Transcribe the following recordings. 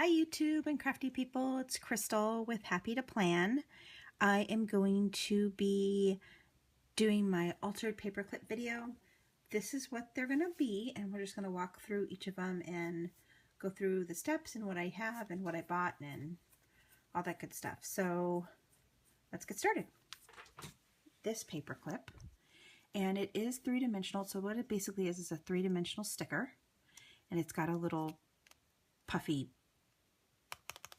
Hi YouTube and crafty people, it's Crystal with Happy to Plan. I am going to be doing my altered paperclip video. This is what they're going to be, and we're just going to walk through each of them and go through the steps and what I have and what I bought and all that good stuff. So let's get started. This paperclip, and it is three-dimensional, so what it basically is a three-dimensional sticker, and it's got a little puffy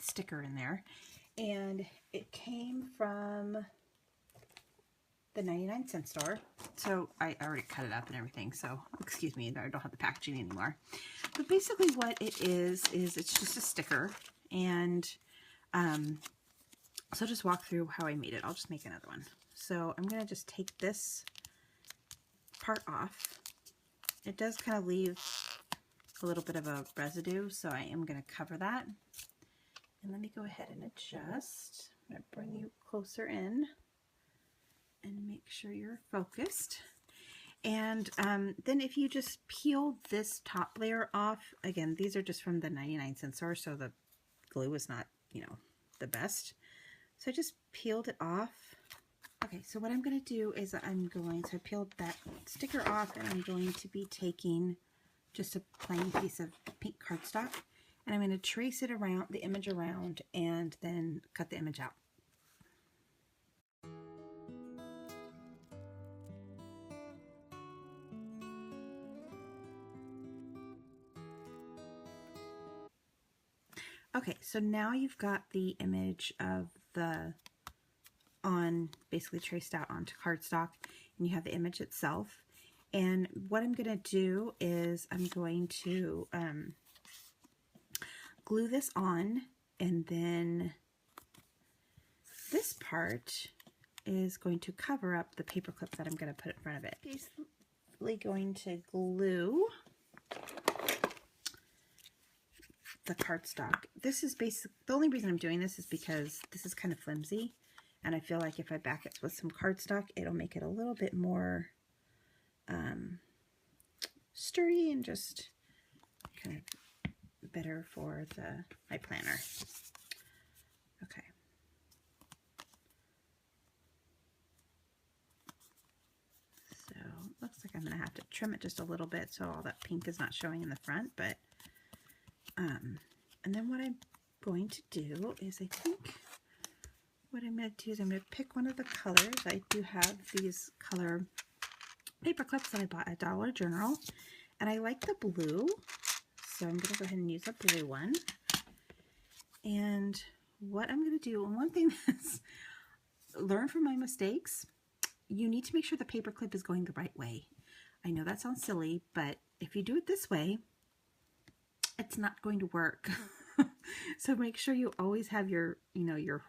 sticker in there, and it came from the 99-cent store. So I already cut it up and everything, so excuse me, I don't have the packaging anymore. But basically what it is it's just a sticker, and so I'll just walk through how I made it. I'll just make another one. So I'm gonna just take this part off. It does kind of leave a little bit of a residue, so I am gonna cover that. And let me go ahead and adjust. I'm going to bring you closer in and make sure you're focused. And then if you just peel this top layer off, again, these are just from the 99-cent store, so the glue is not, the best. So I just peeled it off. Okay, so what I'm going to do is I peeled that sticker off, and I'm going to be taking just a plain piece of pink cardstock, and I'm going to trace it around, the image around, and then cut the image out. Okay, so now you've got the image of basically traced out onto cardstock, and you have the image itself. And what I'm going to do is I'm going to glue this on, and then this part is going to cover up the paper clip that I'm going to put in front of it. Basically going to glue the cardstock. This is the only reason I'm doing this is because this is kind of flimsy, and I feel like if I back it with some cardstock, it'll make it a little bit more sturdy and just kind of better for my planner. Okay. So looks like I'm going to have to trim it just a little bit so all that pink is not showing in the front, but and then what I'm going to do is I'm going to pick one of the colors. I do have these color paper clips that I bought at Dollar General, and I like the blue, so I'm going to go ahead and use a blue one. And what I'm going to do, and one thing is learn from my mistakes, you need to make sure the paper clip is going the right way. I know that sounds silly, but if you do it this way, it's not going to work. So make sure you always have your your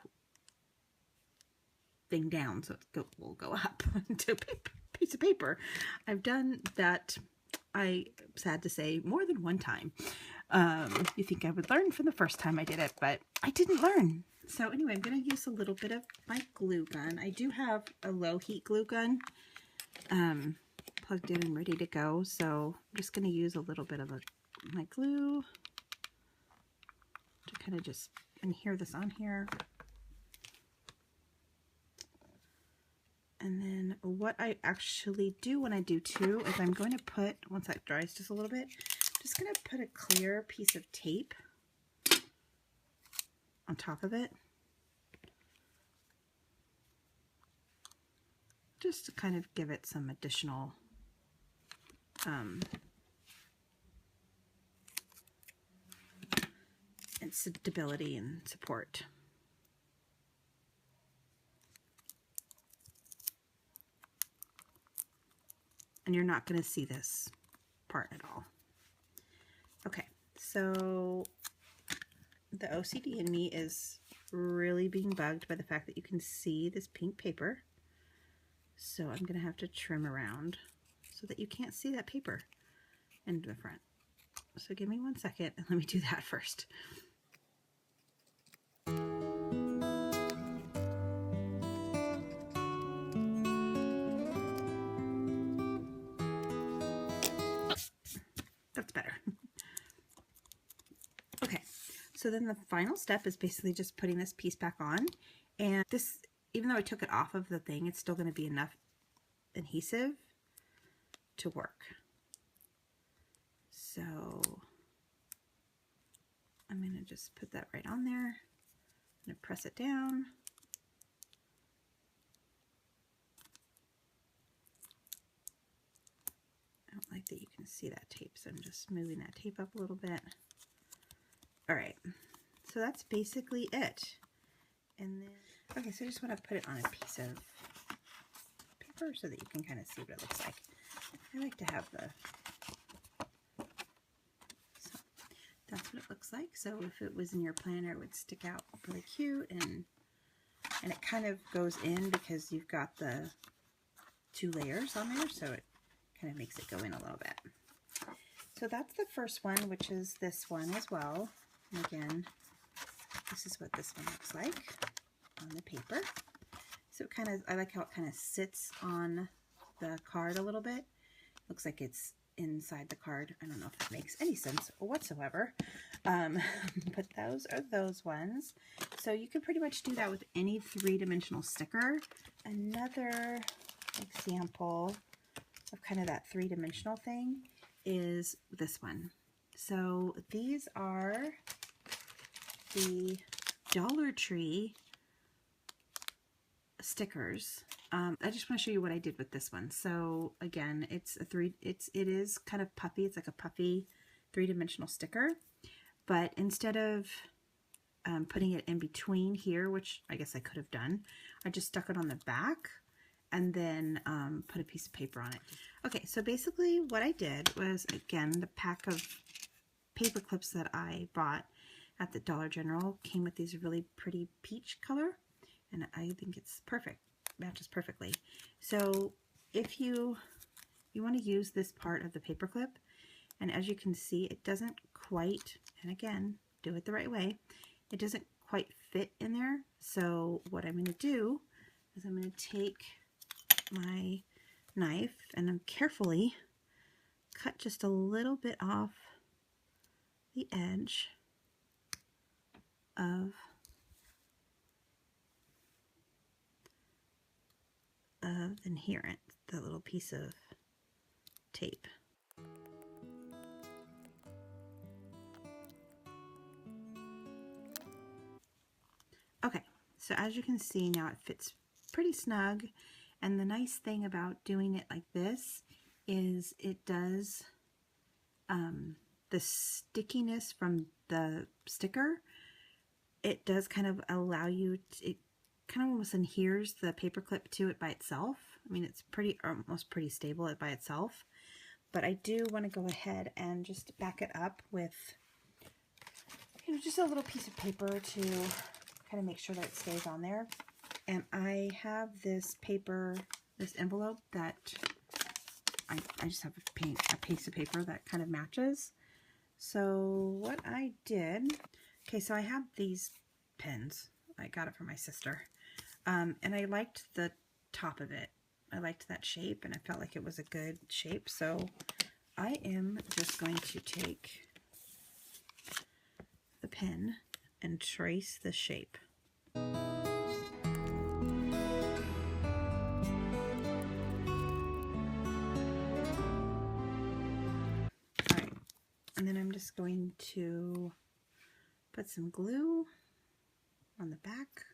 thing down so it will go up to a piece of paper. I've done that, sad to say, more than one time. You think I would learn from the first time I did it, but I didn't learn. So anyway, I'm going to use a little bit of my glue gun. I do have a low heat glue gun plugged in and ready to go, so I'm just going to use a little bit of my glue to kind of just adhere this on here. And then what I actually do when I do two is I'm going to put, once that dries just a little bit, just going to put a clear piece of tape on top of it, just to kind of give it some additional and stability and support. And you're not going to see this part at all. Okay, so the OCD in me is really being bugged by the fact that you can see this pink paper. So I'm going to have to trim around so that you can't see that paper in the front. So give me 1 second and let me do that first. That's better. Okay, So then the final step is basically just putting this piece back on, and this, even though I took it off of the thing, it's still going to be enough adhesive to work. So I'm going to just put that right on there. I'm going to press it down. I don't like that you can see that tape, so I'm just moving that tape up a little bit. All right, so that's basically it. And then, okay, so I just want to put it on a piece of paper so that you can kind of see what it looks like. I like to have the, so that's what it looks like. So if it was in your planner, it would stick out really cute, and it kind of goes in because you've got the 2 layers on there, so it kind of makes it go in a little bit. So that's the first one, which is this one as well. And again, this is what this one looks like on the paper. So it kind of, I like how it kind of sits on the card a little bit. Looks like it's inside the card. I don't know if that makes any sense whatsoever. But those are those ones. So you can pretty much do that with any 3-dimensional sticker. Another example of kind of that 3-dimensional thing is this one. So these are the Dollar Tree stickers. I just want to show you what I did with this one. So again, it is kind of puffy. It's like a puffy 3-dimensional sticker, but instead of putting it in between here, which I guess I could have done, I just stuck it on the back and then put a piece of paper on it. Okay, so basically what I did was, again, the pack of paper clips that I bought at the Dollar General came with these really pretty peach color, and I think it's perfect, matches perfectly. So if you want to use this part of the paper clip, and as you can see, it doesn't quite, and again, do it the right way, it doesn't quite fit in there. So what I'm going to do is I'm going to take my knife and I'm carefully cut just a little bit off the edge of adherent, the little piece of tape. Okay, so as you can see now, it fits pretty snug, and the nice thing about doing it like this is it does, the stickiness from the sticker, it does kind of allow you to, it kind of almost adheres the paper clip to it by itself. I mean, it's almost pretty stable by itself, but I do want to go ahead and just back it up with, you know, just a little piece of paper to kind of make sure that it stays on there. And I have this paper, this envelope that I just have a piece of paper that kind of matches. So what I did, okay, so I have these pens. I got it from my sister. And I liked the top of it. I liked that shape, and I felt like it was a good shape. So I am just going to take the pen and trace the shape. Alright, and then I'm just going to put some glue on the back.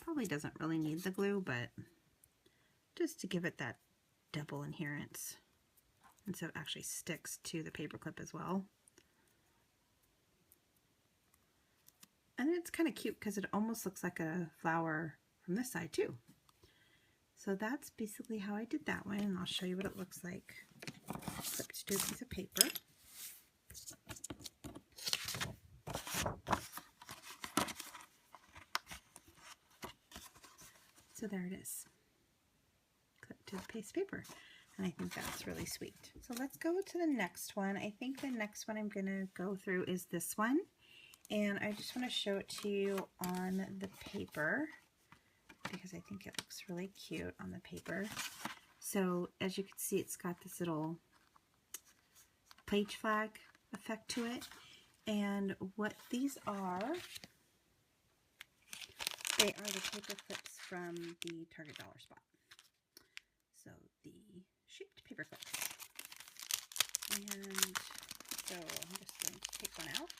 Probably doesn't really need the glue, but just to give it that double adherence, and so it actually sticks to the paper clip as well. And it's kind of cute because it almost looks like a flower from this side too. So that's basically how I did that one, and I'll show you what it looks like. Flipped to a piece of paper. So there it is. Clipped to the piece of paper. And I think that's really sweet. So let's go to the next one. I think the next one I'm going to go through is this one. And I just want to show it to you on the paper because I think it looks really cute on the paper. So as you can see, it's got this little page flag effect to it. And what these are, they are the paper clips from the Target Dollar Spot. So the shaped paper clips. And so I'm just going to take one out.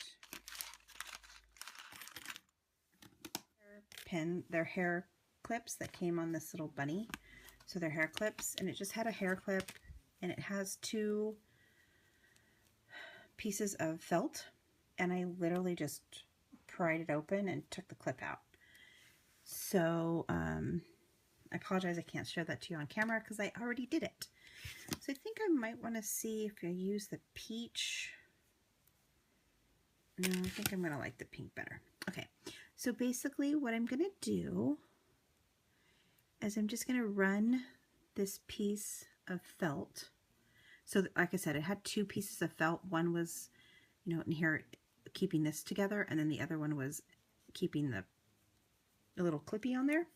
They're hair clips that came on this little bunny. So they're hair clips, and it just had a hair clip, and it has 2 pieces of felt, and I literally just pried it open and took the clip out. So I apologize I can't show that to you on camera because I already did it. So I think I might want to see if I use the peach. No, I think I'm going to like the pink better. Okay, so basically what I'm going to do is I'm just going to run this piece of felt. So like I said, it had 2 pieces of felt. One was, you know, in here keeping this together, and then the other one was keeping the little clippy on there.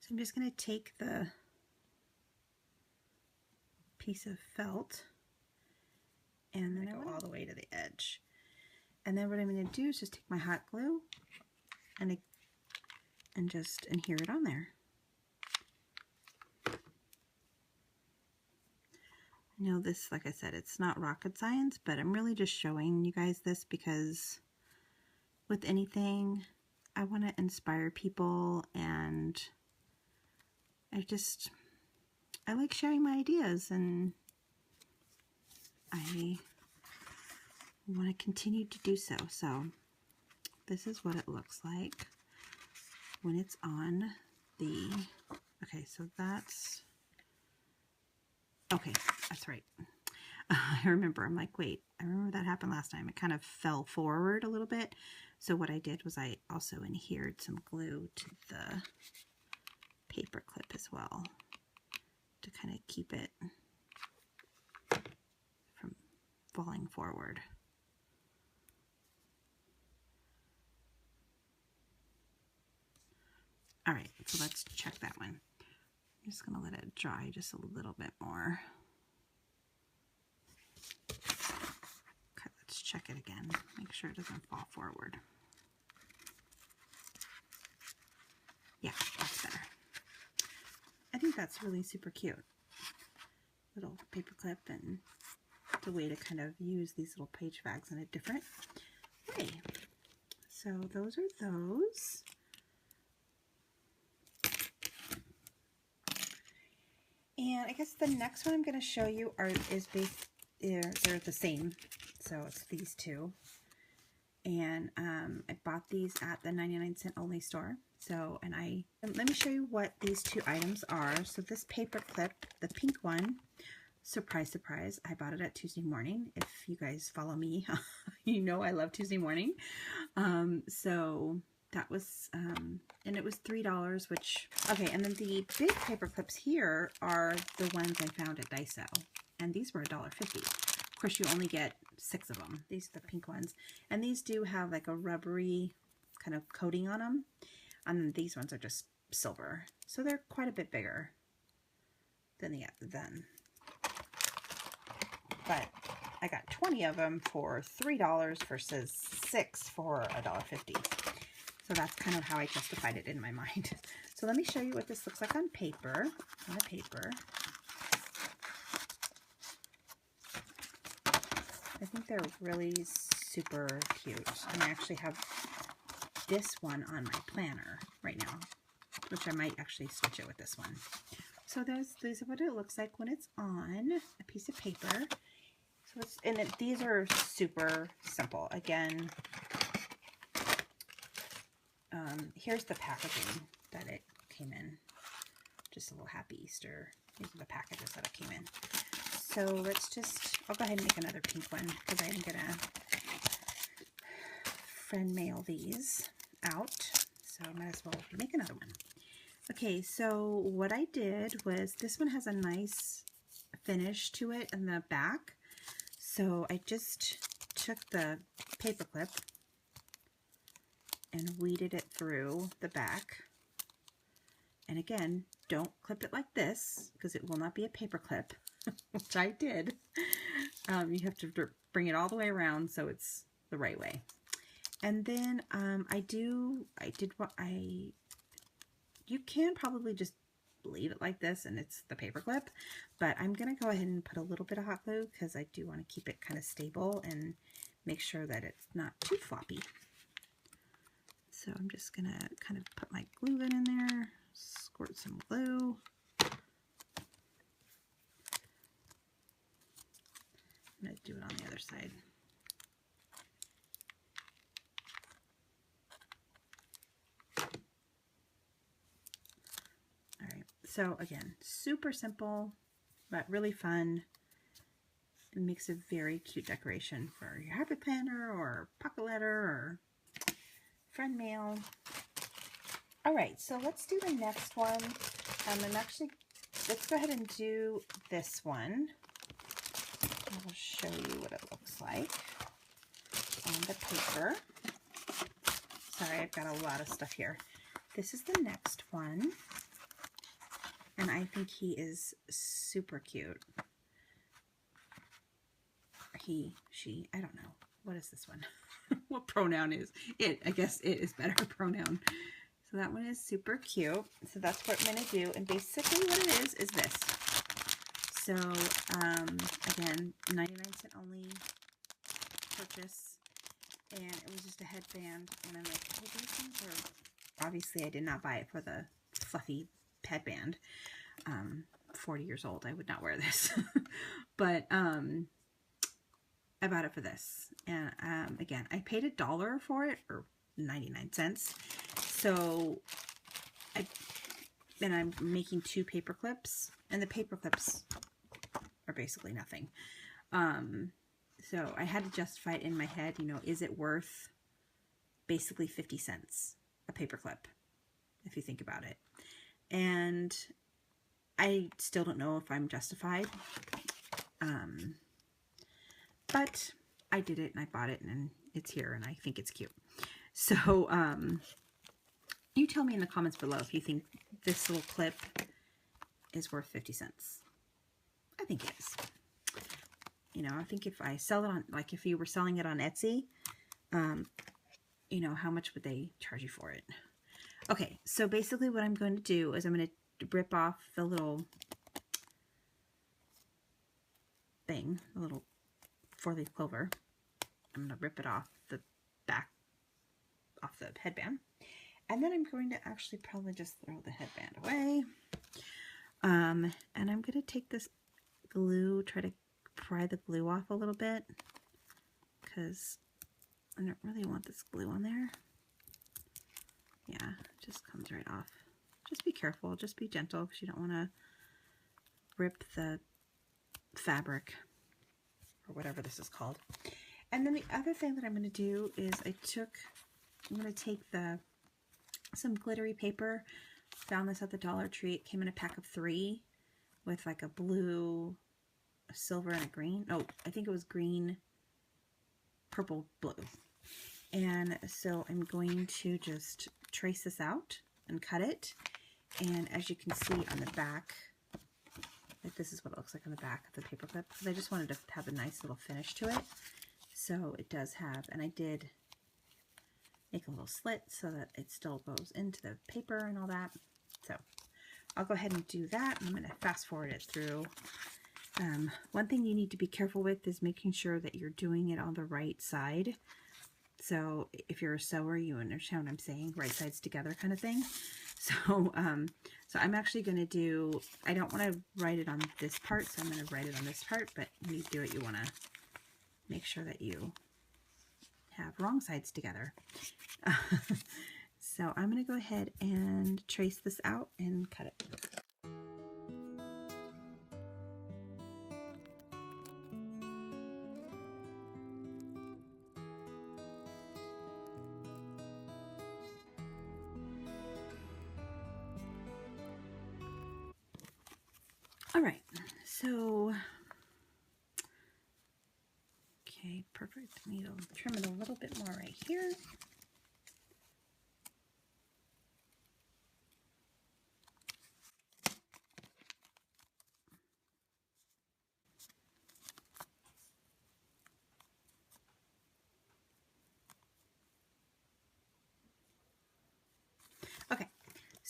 So I'm just going to take the piece of felt and then I go all the way to the edge. And then what I'm going to do is just take my hot glue and just adhere it on there. I know this, like I said, it's not rocket science, but I'm really just showing you guys this because with anything, I want to inspire people, and I like sharing my ideas, and I want to continue to do so. So this is what it looks like when it's on the, okay, so that's, okay, that's right. I remember, I'm like, wait, I remember that happened last time. It kind of fell forward a little bit. So what I did was I also adhered some glue to the paper clip as well to kind of keep it from falling forward. All right, so let's check that one. I'm just gonna let it dry just a little bit more. Okay, let's check it again. Make sure it doesn't fall forward. Yeah, that's better. I think that's really super cute. Little paper clip, and it's a way to kind of use these little page bags in a different way. So those are those. And I guess the next one I'm going to show you they're the same. So it's these 2. And I bought these at the 99-cent only store. So, and let me show you what these 2 items are. So this paper clip, the pink one, surprise, surprise, I bought it at Tuesday morning. If you guys follow me, you know I love Tuesday morning. So that was, and it was $3, which, okay, and then the big paper clips here are the ones I found at Daiso, and these were $1.50. Of course, you only get 6 of them. These are the pink ones, and these do have like a rubbery kind of coating on them, and these ones are just silver, so they're quite a bit bigger than but I got 20 of them for $3 versus 6 for $1.50. So that's kind of how I justified it in my mind. So let me show you what this looks like on paper. I think they're really super cute. And I actually have this one on my planner right now, which I might actually switch it with this one. So these are what it looks like when it's on a piece of paper. So these are super simple. Again, here's the packaging that it came in. Just a little happy Easter. These are the packages that it came in. So I'll go ahead and make another pink one because I'm gonna friend mail these out. So I might as well make another one. Okay, so what I did was, this one has a nice finish to it in the back. So I just took the paper clip and weeded it through the back. And again, don't clip it like this because it will not be a paper clip, which I did. You have to bring it all the way around so it's the right way. And then you can probably just leave it like this and it's the paper clip, but I'm going to go ahead and put a little bit of hot glue because I do want to keep it kind of stable and make sure that it's not too floppy. So I'm just going to kind of put my glue gun in there, squirt some glue. I'm going to do it on the other side. All right, so again, super simple, but really fun. It makes a very cute decoration for your happy planner or pocket letter or friend mail. All right, so let's do the next one. Let's go ahead and do this one. I'll show you what it looks like on the paper. Sorry, I've got a lot of stuff here. This is the next one, and I think he is super cute. He, she, I don't know. What is this one? What pronoun is it? I guess it is better pronoun. So that one is super cute. So that's what I'm going to do. And basically what it is this. So, again, 99-cent only purchase. And it was just a headband. And I'm like, hey, these things are... Obviously, I did not buy it for the fluffy headband. 40 years old. I would not wear this. But, I bought it for this. And, again, I paid $1 for it, or 99 cents. So, I'm making 2 paper clips, and the paper clips are basically nothing. So I had to justify it in my head, you know, is it worth basically 50 cents a paper clip, if you think about it. And I still don't know if I'm justified. But I did it and I bought it and it's here and I think it's cute. So, you tell me in the comments below if you think this little clip is worth 50 cents. I think it is. You know, I think if I sell it on, like if you were selling it on Etsy, you know, how much would they charge you for it? Okay, so basically what I'm going to do is I'm going to rip off the little thing, the little 4-leaf clover. I'm going to rip it off the back, off the headband. And then I'm going to actually probably just throw the headband away. And I'm going to take this glue, try to pry the glue off a little bit because I don't really want this glue on there. Yeah, it just comes right off. Just be careful, just be gentle because you don't want to rip the fabric or whatever this is called. And then the other thing that I'm going to do is I'm going to take some glittery paper. Found this at the Dollar Tree. It came in a pack of 3 with like a blue, a silver, and a green. Oh, I think it was green, purple, blue. And so I'm going to just trace this out and cut it. And as you can see on the back, like this is what it looks like on the back of the paper clip. Because I just wanted to have a nice little finish to it. So it does have, and I did make a little slit so that it still goes into the paper and all that. So I'll go ahead and do that. I'm going to fast forward it through. One thing you need to be careful with is making sure that you're doing it on the right side. So if you're a sewer, you understand what I'm saying, right sides together kind of thing. So, so I'm actually going to do, I don't want to write it on this part, so I'm going to write it on this part, but when you do it, you want to make sure that you have wrong sides together. So I'm going to go ahead and trace this out and cut it. All right, so, okay, perfect. I need to trim it a little bit more right here.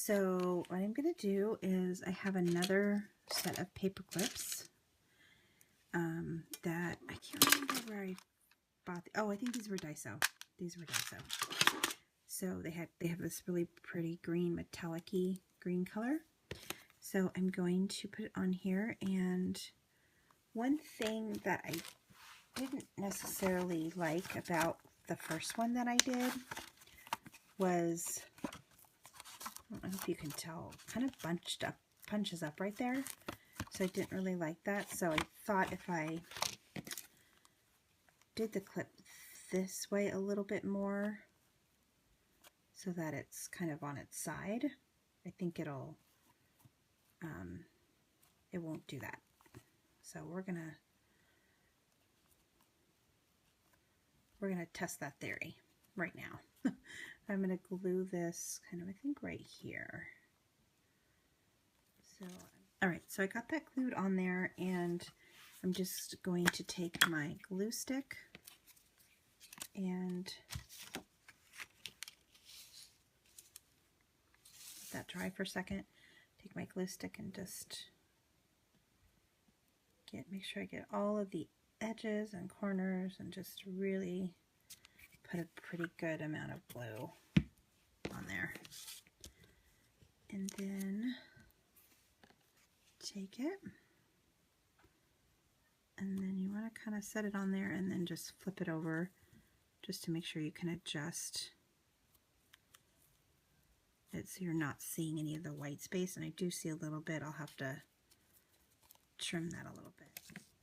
So what I'm going to do is I have another set of paper clips that I can't remember where I bought. Oh, I think these were Daiso. These were Daiso. So they have this really pretty green, metallic-y green color. So I'm going to put it on here, and one thing that I didn't necessarily like about the first one that I did was, I don't know if you can tell, kind of punches up right there. So I didn't really like that. So I thought if I did the clip this way a little bit more so that it's kind of on its side, I think it won't do that. So we're gonna test that theory right now. I'm gonna glue this kind of, I think, right here. So, all right, so I got that glued on there, and I'm just going to take my glue stick and let that dry for a second. Take my glue stick and just make sure I get all of the edges and corners and just really put a pretty good amount of glue on there. And then take it, and then you want to kind of set it on there and then just flip it over just to make sure you can adjust it so you're not seeing any of the white space. And I do see a little bit. I'll have to trim that a little bit.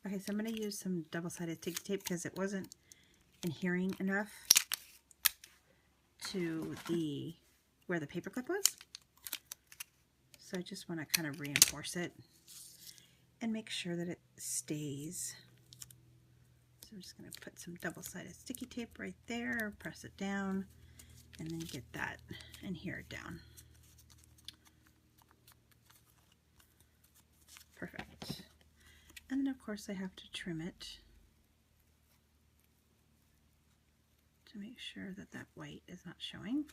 Okay, so I'm going to use some double-sided sticky tape because it wasn't adhering enough to where the paper clip was. So I just want to kind of reinforce it and make sure that it stays. So I'm just going to put some double-sided sticky tape right there, press it down, and then get that and adhere it down. Perfect. And then of course I have to trim it to make sure that that white is not showing.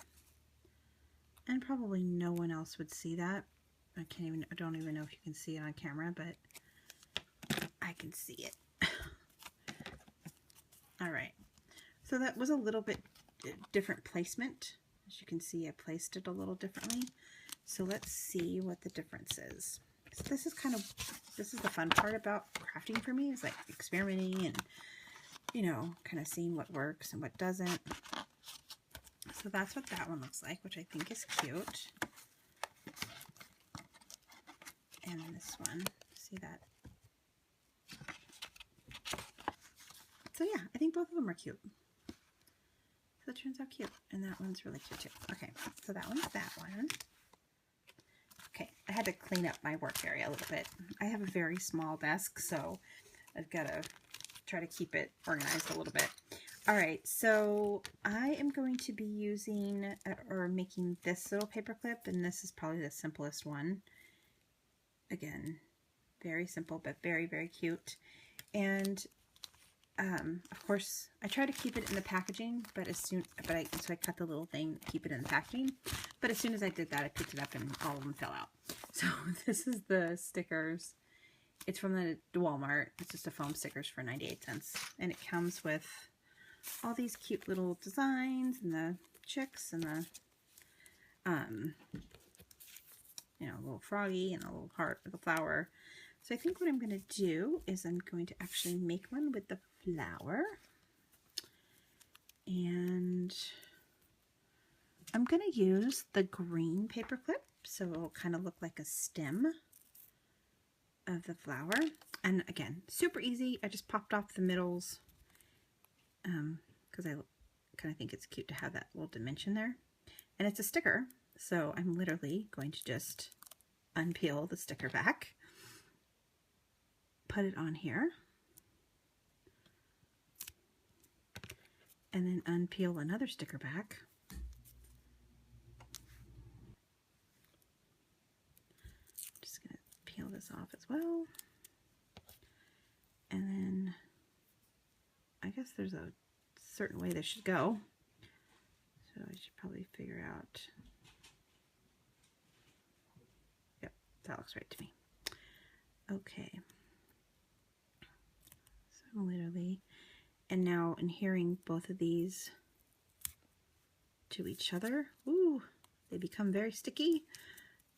And probably no one else would see that. I don't even know if you can see it on camera, but I can see it. All right. So that was a little bit different placement. As you can see, I placed it a little differently. So let's see what the difference is. So this is the fun part about crafting for me, is like experimenting and, you know, kind of seeing what works and what doesn't. So that's what that one looks like, which I think is cute. And this one, see that? So yeah, I think both of them are cute. So it turns out cute. And that one's really cute too. Okay, so that one's that one. Okay, I had to clean up my work area a little bit. I have a very small desk, so I've got to try to keep it organized a little bit. All right, so I am going to be using or making this little paper clip, and this is probably the simplest one. Again, very simple, but very, very cute. And of course, I try to keep it in the packaging, so I cut the little thing, keep it in the packaging. But as soon as I did that, I picked it up and all of them fell out. So this is the stickers. It's from the Walmart. It's just a foam stickers for 98 cents. And it comes with all these cute little designs and the chicks and the, you know, a little froggy and a little heart with a flower. So I think what I'm going to do is I'm going to actually make one with the flower. And I'm going to use the green paper clip, so it'll kind of look like a stem of the flower. And again, super easy. I just popped off the middles because I kind of think it's cute to have that little dimension there. And it's a sticker, so I'm literally going to just unpeel the sticker back, put it on here, and then unpeel another sticker back. Just going to peel this off as well. And then I guess there's a certain way this should go. So I should probably figure out that looks right to me. Okay. So literally, and now adhering both of these to each other, ooh, they become very sticky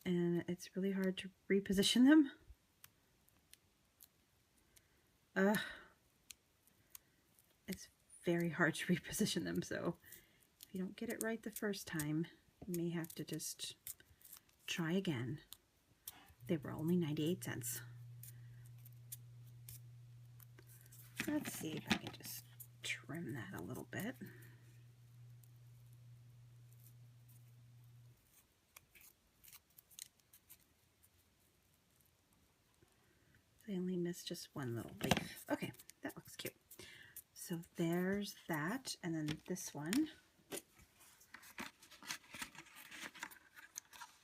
and it's really hard to reposition them. It's very hard to reposition them, so if you don't get it right the first time, you may have to just try again. They were only 98 cents. Let's see if I can just trim that a little bit. I only missed just one little leaf. Okay, that looks cute. So there's that, and then this one.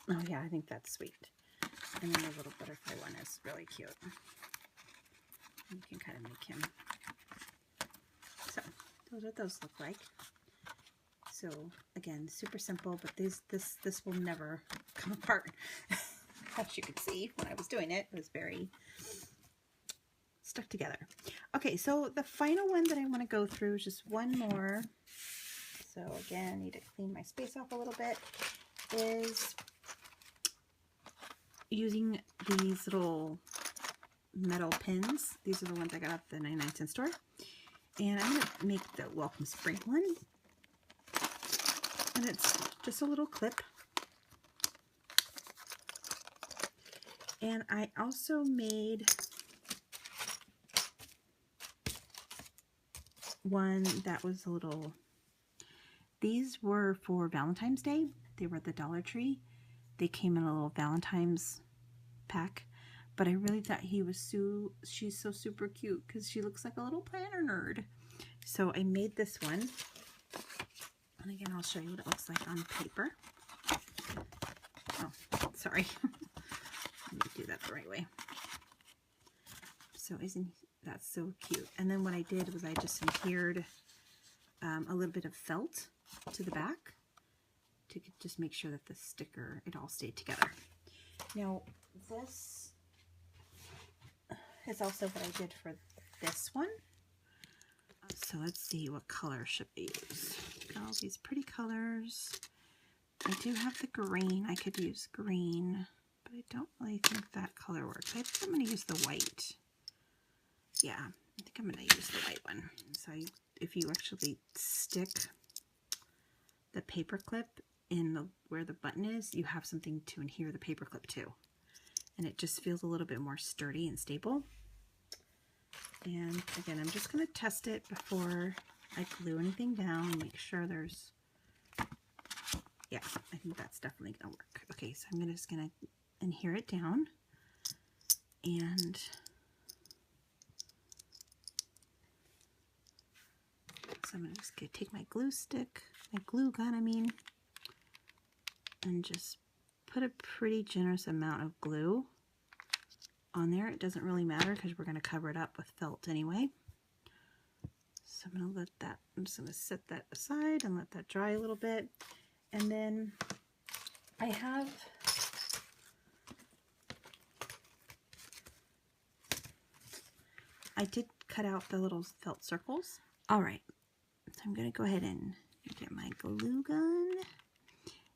Oh yeah, I think that's sweet. And then the little butterfly one is really cute. You can kind of make him. So those are what those look like. So again, super simple, but this will never come apart. As you can see, when I was doing it, it was very stuck together. Okay, so the final one that I want to go through is just one more. So again, I need to clean my space off a little bit. Is using these little metal pins. These are the ones I got at the 99-cent store. And I'm going to make the welcome spring one. And it's just a little clip. And I also made one that was a little, these were for Valentine's Day. They were at the Dollar Tree. They came in a little Valentine's pack, but I really thought he was she's so super cute because she looks like a little planner nerd. So I made this one, and again I'll show you what it looks like on paper. Oh, sorry. Let me do that the right way. So isn't that so cute? And then what I did was I just adhered a little bit of felt to the back to just make sure that the sticker, it all stayed together. Now this is also what I did for this one. So let's see, what color should we use? Got all these pretty colors. I do have the green. I could use green, but I don't really think that color works. I think I'm going to use the white. Yeah, I think I'm going to use the white one. So if you actually stick the paper clip in where the button is, you have something to adhere the paper clip to. And it just feels a little bit more sturdy and stable. And again, I'm just going to test it before I glue anything down, make sure there's, yeah, I think that's definitely going to work. Okay, so I'm just going to adhere it down, and so I'm just going to take my glue stick, my glue gun, I mean, and just put a pretty generous amount of glue on there. It doesn't really matter because we're going to cover it up with felt anyway. So I'm going to let that, I'm just going to set that aside and let that dry a little bit. And then I did cut out the little felt circles. All right, so I'm going to go ahead and get my glue gun.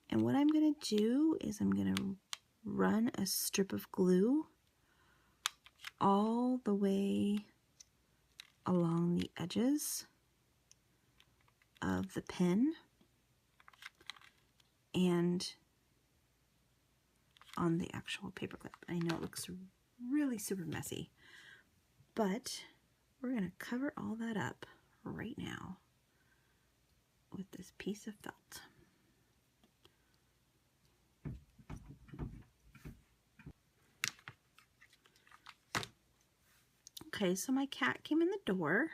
And what I'm going to do is I'm going to run a strip of glue all the way along the edges of the pen and on the actual paper clip. I know it looks really super messy, but we're going to cover all that up right now with this piece of felt. Okay, so my cat came in the door.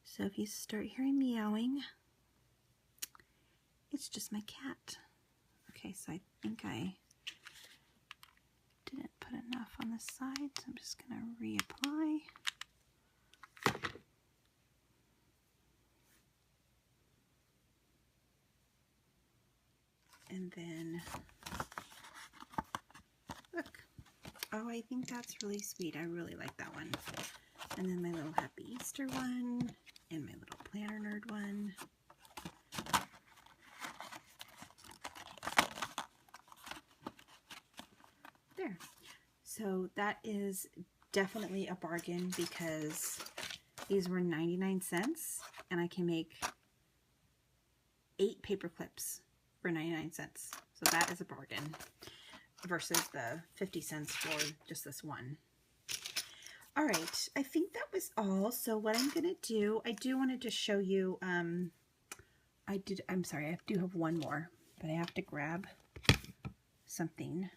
So if you start hearing meowing, it's just my cat. Okay, so I think I didn't put enough on the side, so I'm just going to reapply. And then Oh, I think that's really sweet. I really like that one. And then my little Happy Easter one, and my little Planner Nerd one. There. So that is definitely a bargain because these were 99 cents and I can make 8 paper clips for 99 cents. So that is a bargain versus the 50 cents for just this one. All right, I think that was all. So what I'm gonna do, I do want to just show you, I'm sorry, I do have one more, but I have to grab something.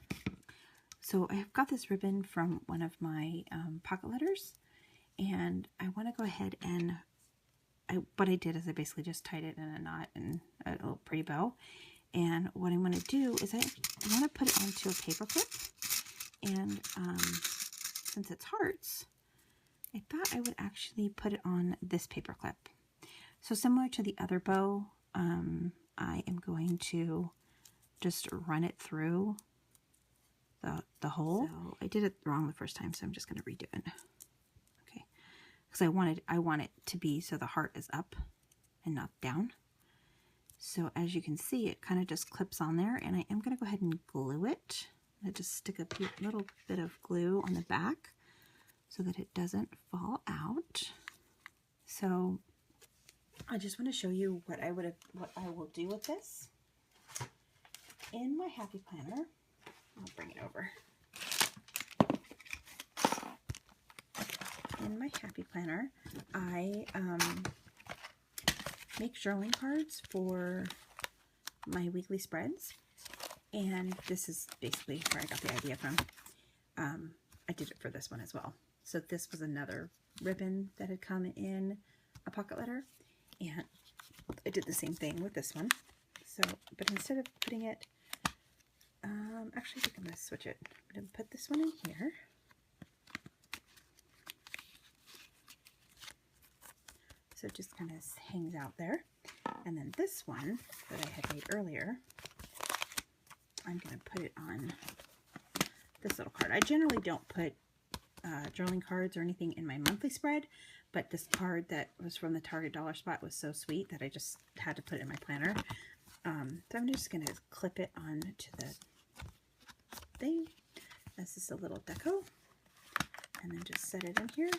So I've got this ribbon from one of my pocket letters, and I want to go ahead and, what I did is I basically just tied it in a knot and a little pretty bow. And what I'm going to do is I want to put it onto a paper clip, and since it's hearts, I thought I would actually put it on this paper clip. So similar to the other bow, I am going to just run it through the hole. So I did it wrong the first time, so I'm just going to redo it. Okay, because I want it to be so the heart is up and not down. So as you can see, it kind of just clips on there, and I am going to go ahead and glue it. I just stick a little bit of glue on the back so that it doesn't fall out. So I just want to show you what I will do with this. In my Happy Planner, I'll bring it over. In my Happy Planner, I make journaling cards for my weekly spreads, and this is basically where I got the idea from. I did it for this one as well. So this was another ribbon that had come in a pocket letter, and I did the same thing with this one. So, but instead of putting it, actually I think I'm going to switch it. I'm going to put this one in here. So it just kind of hangs out there. And then this one that I had made earlier, I'm going to put it on this little card. I generally don't put journaling cards or anything in my monthly spread, but this card that was from the Target Dollar Spot was so sweet that I just had to put it in my planner. So I'm just going to clip it on to the thing. This is a little deco, and then just set it in here.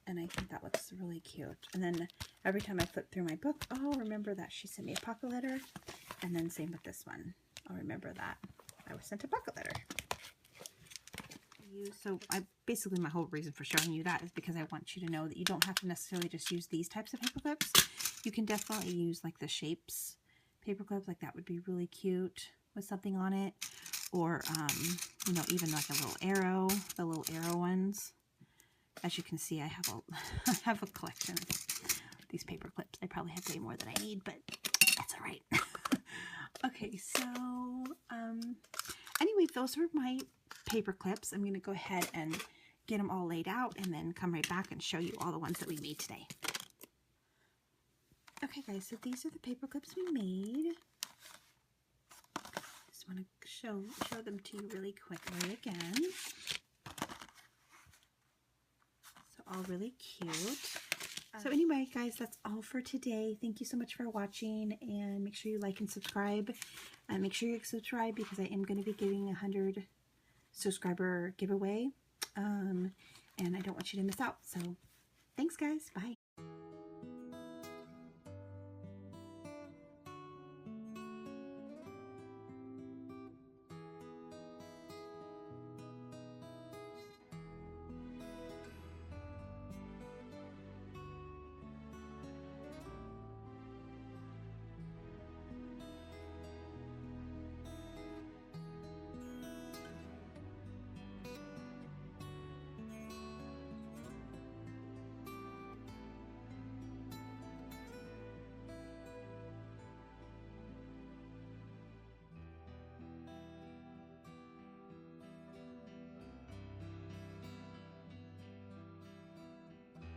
And I think that looks really cute. And then every time I flip through my book, oh, remember that she sent me a pocket letter. And then same with this one. I'll remember that I was sent a pocket letter. So basically my whole reason for showing you that is because I want you to know that you don't have to necessarily just use these types of paper clips. You can definitely use like the shapes paper clips, like that would be really cute with something on it. Or, you know, even like a little arrow, the little arrow ones. As you can see, I have a collection of these paper clips. I probably have way more than I need, but that's all right. Okay, so anyway, those are my paper clips. I'm going to go ahead and get them all laid out and then come right back and show you all the ones that we made today. Okay, guys, so these are the paper clips we made. Just want to show them to you really quickly again. All really cute. So anyway, guys, that's all for today. Thank you so much for watching, and make sure you like and subscribe. Make sure you subscribe because I am going to be giving a 100 subscriber giveaway, and I don't want you to miss out. So thanks, guys. Bye.